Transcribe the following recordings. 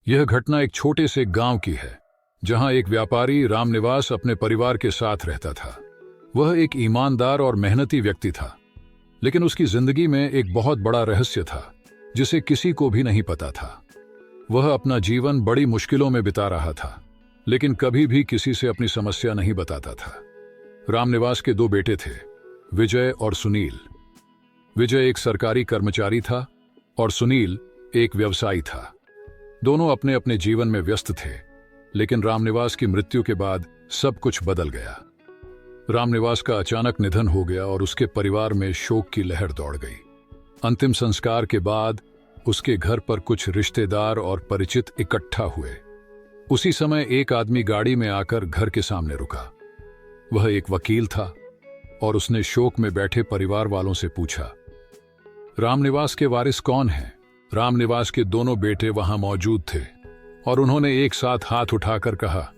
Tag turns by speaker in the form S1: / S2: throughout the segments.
S1: यह घटना एक छोटे से गांव की है, जहां एक व्यापारी रामनिवास अपने परिवार के साथ रहता था। वह एक ईमानदार और मेहनती व्यक्ति था, लेकिन उसकी जिंदगी में एक बहुत बड़ा रहस्य था जिसे किसी को भी नहीं पता था। वह अपना जीवन बड़ी मुश्किलों में बिता रहा था, लेकिन कभी भी किसी से अपनी समस्या नहीं बताता था। रामनिवास के दो बेटे थे, विजय और सुनील। विजय एक सरकारी कर्मचारी था और सुनील एक व्यवसायी था। दोनों अपने अपने जीवन में व्यस्त थे, लेकिन रामनिवास की मृत्यु के बाद सब कुछ बदल गया। रामनिवास का अचानक निधन हो गया और उसके परिवार में शोक की लहर दौड़ गई। अंतिम संस्कार के बाद उसके घर पर कुछ रिश्तेदार और परिचित इकट्ठा हुए। उसी समय एक आदमी गाड़ी में आकर घर के सामने रुका। वह एक वकील था और उसने शोक में बैठे परिवार वालों से पूछा, रामनिवास के वारिस कौन हैं? रामनिवास के दोनों बेटे वहां मौजूद थे और उन्होंने एक साथ हाथ उठाकर कहा,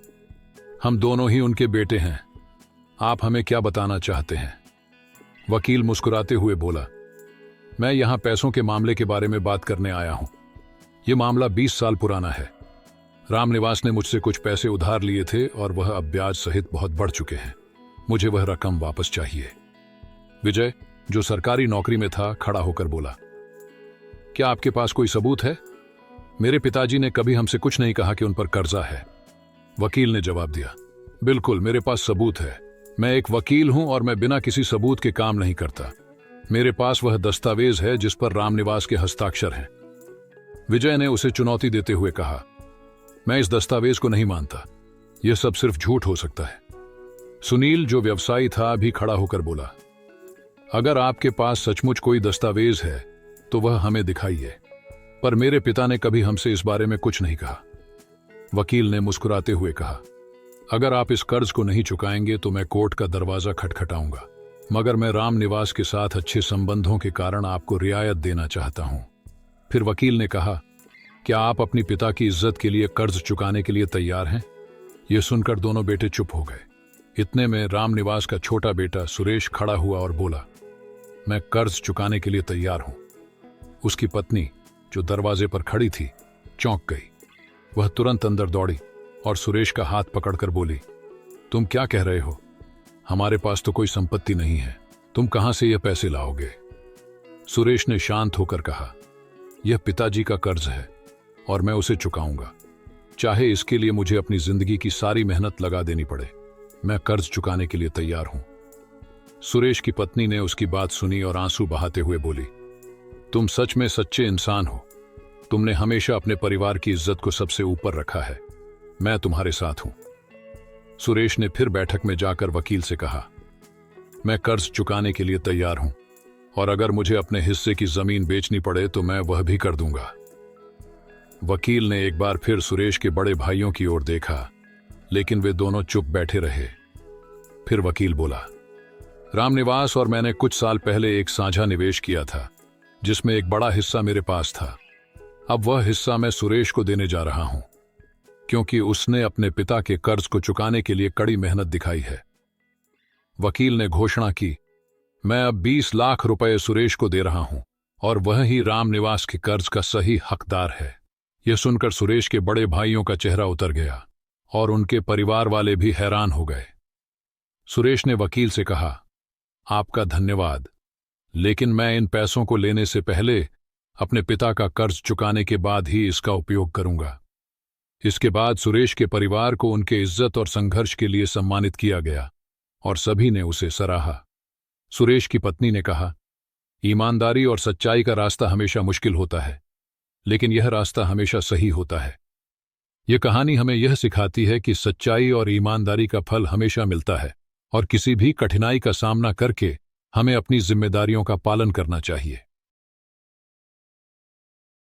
S1: हम दोनों ही उनके बेटे हैं। आप हमें क्या बताना चाहते हैं? वकील मुस्कुराते हुए बोला, मैं यहां पैसों के मामले के बारे में बात करने आया हूं। यह मामला 20 साल पुराना है। रामनिवास ने मुझसे कुछ पैसे उधार लिए थे और वह अब ब्याज सहित बहुत बढ़ चुके हैं। मुझे वह रकम वापस चाहिए। विजय, जो सरकारी नौकरी में था, खड़ा होकर बोला, क्या आपके पास कोई सबूत है? मेरे पिताजी ने कभी हमसे कुछ नहीं कहा कि उन पर कर्जा है। वकील ने जवाब दिया, बिल्कुल, मेरे पास सबूत है। मैं एक वकील हूं और मैं बिना किसी सबूत के काम नहीं करता। मेरे पास वह दस्तावेज है जिस पर रामनिवास के हस्ताक्षर हैं। विजय ने उसे चुनौती देते हुए कहा, मैं इस दस्तावेज को नहीं मानता। यह सब सिर्फ झूठ हो सकता है। सुनील, जो व्यवसायी था, भी खड़ा होकर बोला, अगर आपके पास सचमुच कोई दस्तावेज है तो वह हमें दिखाइए, पर मेरे पिता ने कभी हमसे इस बारे में कुछ नहीं कहा। वकील ने मुस्कुराते हुए कहा, अगर आप इस कर्ज को नहीं चुकाएंगे तो मैं कोर्ट का दरवाजा खटखटाऊंगा, मगर मैं रामनिवास के साथ अच्छे संबंधों के कारण आपको रियायत देना चाहता हूं। फिर वकील ने कहा, क्या आप अपनी पिता की इज्जत के लिए कर्ज चुकाने के लिए तैयार हैं? यह सुनकर दोनों बेटे चुप हो गए। इतने में रामनिवास का छोटा बेटा सुरेश खड़ा हुआ और बोला, मैं कर्ज चुकाने के लिए तैयार हूं। उसकी पत्नी, जो दरवाजे पर खड़ी थी, चौंक गई। वह तुरंत अंदर दौड़ी और सुरेश का हाथ पकड़कर बोली, तुम क्या कह रहे हो? हमारे पास तो कोई संपत्ति नहीं है। तुम कहां से यह पैसे लाओगे? सुरेश ने शांत होकर कहा, यह पिताजी का कर्ज है और मैं उसे चुकाऊंगा, चाहे इसके लिए मुझे अपनी जिंदगी की सारी मेहनत लगा देनी पड़े। मैं कर्ज चुकाने के लिए तैयार हूं। सुरेश की पत्नी ने उसकी बात सुनी और आंसू बहाते हुए बोली, तुम सच में सच्चे इंसान हो। तुमने हमेशा अपने परिवार की इज्जत को सबसे ऊपर रखा है। मैं तुम्हारे साथ हूं। सुरेश ने फिर बैठक में जाकर वकील से कहा, मैं कर्ज चुकाने के लिए तैयार हूं और अगर मुझे अपने हिस्से की जमीन बेचनी पड़े तो मैं वह भी कर दूंगा। वकील ने एक बार फिर सुरेश के बड़े भाइयों की ओर देखा, लेकिन वे दोनों चुप बैठे रहे। फिर वकील बोला, रामनिवास और मैंने कुछ साल पहले एक साझा निवेश किया था, जिसमें एक बड़ा हिस्सा मेरे पास था। अब वह हिस्सा मैं सुरेश को देने जा रहा हूं, क्योंकि उसने अपने पिता के कर्ज को चुकाने के लिए कड़ी मेहनत दिखाई है। वकील ने घोषणा की, मैं अब 20 लाख रुपए सुरेश को दे रहा हूं और वह ही रामनिवास के कर्ज का सही हकदार है। यह सुनकर सुरेश के बड़े भाइयों का चेहरा उतर गया और उनके परिवार वाले भी हैरान हो गए। सुरेश ने वकील से कहा, आपका धन्यवाद, लेकिन मैं इन पैसों को लेने से पहले अपने पिता का कर्ज चुकाने के बाद ही इसका उपयोग करूंगा। इसके बाद सुरेश के परिवार को उनके इज्जत और संघर्ष के लिए सम्मानित किया गया और सभी ने उसे सराहा। सुरेश की पत्नी ने कहा, ईमानदारी और सच्चाई का रास्ता हमेशा मुश्किल होता है, लेकिन यह रास्ता हमेशा सही होता है। यह कहानी हमें यह सिखाती है कि सच्चाई और ईमानदारी का फल हमेशा मिलता है और किसी भी कठिनाई का सामना करके हमें अपनी जिम्मेदारियों का पालन करना चाहिए।